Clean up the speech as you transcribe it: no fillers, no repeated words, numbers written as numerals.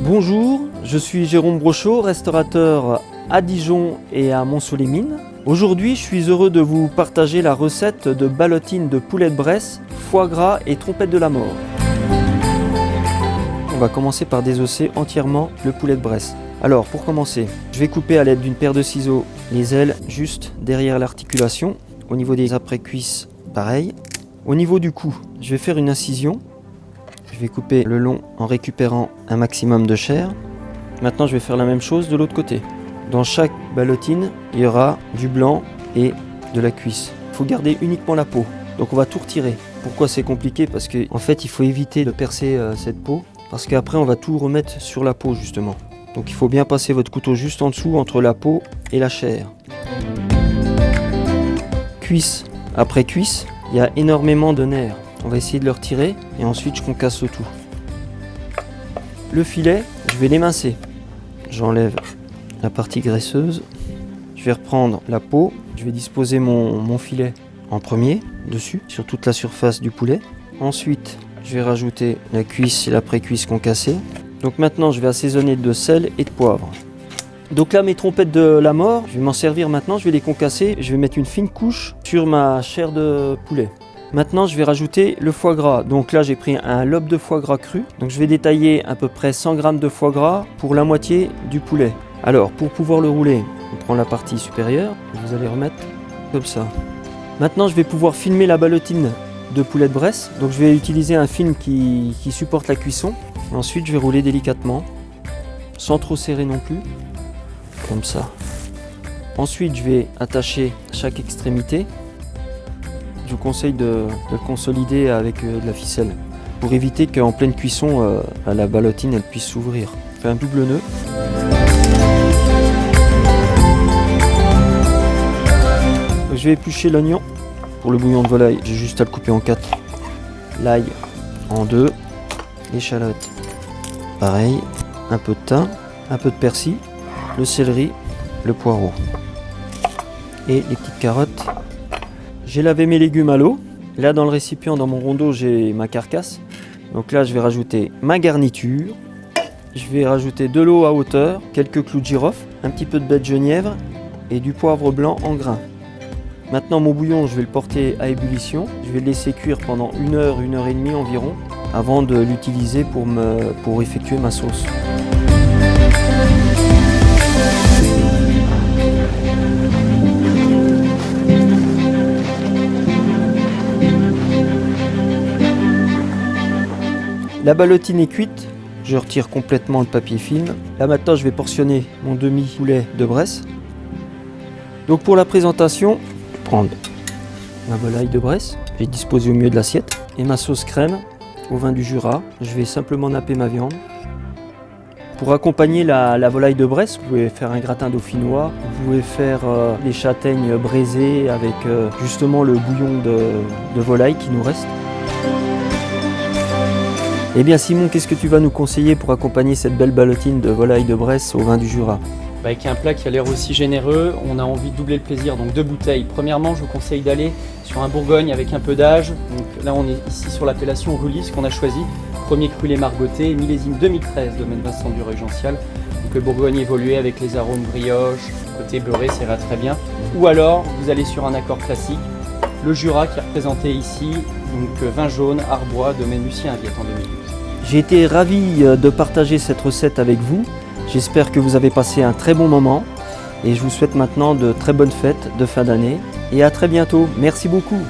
Bonjour, je suis Jérôme Brochot, restaurateur à Dijon et à Mont-Soleil-Mines. Aujourd'hui, je suis heureux de vous partager la recette de ballotines de poulet de Bresse, foie gras et trompette de la mort. On va commencer par désosser entièrement le poulet de Bresse. Alors, pour commencer, je vais couper à l'aide d'une paire de ciseaux les ailes juste derrière l'articulation. Au niveau des après-cuisses, pareil. Au niveau du cou, je vais faire une incision. Je vais couper le long en récupérant un maximum de chair. Maintenant, je vais faire la même chose de l'autre côté. Dans chaque ballotine, il y aura du blanc et de la cuisse. Il faut garder uniquement la peau. Donc on va tout retirer. Pourquoi c'est compliqué? Parce qu'en fait, il faut éviter de percer cette peau. Parce qu'après, on va tout remettre sur la peau, justement. Donc il faut bien passer votre couteau juste en dessous, entre la peau et la chair. Cuisse après cuisse, il y a énormément de nerfs. On va essayer de le retirer et ensuite je concasse le tout. Le filet, je vais l'émincer. J'enlève la partie graisseuse. Je vais reprendre la peau. Je vais disposer mon filet en premier, dessus, sur toute la surface du poulet. Ensuite, je vais rajouter la cuisse et l'après-cuisse concassée. Donc maintenant, je vais assaisonner de sel et de poivre. Donc là, mes trompettes de la mort, je vais m'en servir maintenant. Je vais les concasser. Je vais mettre une fine couche sur ma chair de poulet. Maintenant, je vais rajouter le foie gras. Donc là, j'ai pris un lobe de foie gras cru. Donc je vais détailler à peu près 100 g de foie gras pour la moitié du poulet. Alors, pour pouvoir le rouler, on prend la partie supérieure. Vous allez remettre comme ça. Maintenant, je vais pouvoir filmer la ballotine de poulet de Bresse. Donc je vais utiliser un film qui supporte la cuisson. Ensuite, je vais rouler délicatement, sans trop serrer non plus, comme ça. Ensuite, je vais attacher chaque extrémité. Je vous conseille de le consolider avec de la ficelle pour éviter qu'en pleine cuisson, la ballotine elle puisse s'ouvrir. Je fais un double nœud. Je vais éplucher l'oignon. Pour le bouillon de volaille, j'ai juste à le couper en 4. L'ail en 2. L'échalote, pareil. Un peu de thym, un peu de persil, le céleri, le poireau et les petites carottes. J'ai lavé mes légumes à l'eau. Là, dans le récipient, dans mon rondeau, j'ai ma carcasse. Donc là, je vais rajouter ma garniture. Je vais rajouter de l'eau à hauteur, quelques clous de girofle, un petit peu de baie de genièvre et du poivre blanc en grains. Maintenant, mon bouillon, je vais le porter à ébullition. Je vais le laisser cuire pendant 1 heure, 1 heure et demie environ, avant de l'utiliser pour effectuer ma sauce. La ballotine est cuite, je retire complètement le papier film. Là maintenant je vais portionner mon demi-poulet de Bresse. Donc pour la présentation, je vais prendre ma volaille de Bresse, je vais disposer au milieu de l'assiette et ma sauce crème au vin du Jura. Je vais simplement napper ma viande. Pour accompagner la volaille de Bresse, vous pouvez faire un gratin dauphinois, vous pouvez faire des châtaignes braisées avec justement le bouillon de volaille qui nous reste. Eh bien Simon, qu'est-ce que tu vas nous conseiller pour accompagner cette belle ballotine de volaille de Bresse au vin du Jura? Avec un plat qui a l'air aussi généreux, on a envie de doubler le plaisir, donc 2 bouteilles. Premièrement, je vous conseille d'aller sur un Bourgogne avec un peu d'âge. Donc là, on est ici sur l'appellation Rully, ce qu'on a choisi. Premier cru lait margoté, millésime 2013, domaine Vincent du Régential. Donc le Bourgogne évolué avec les arômes brioche, côté beurré, ça ira très bien. Ou alors, vous allez sur un accord classique, le Jura qui est représenté ici, donc vin jaune, Arbois, domaine Lucien Aviette en 2012. J'ai été ravi de partager cette recette avec vous. J'espère que vous avez passé un très bon moment et je vous souhaite maintenant de très bonnes fêtes de fin d'année et à très bientôt. Merci beaucoup.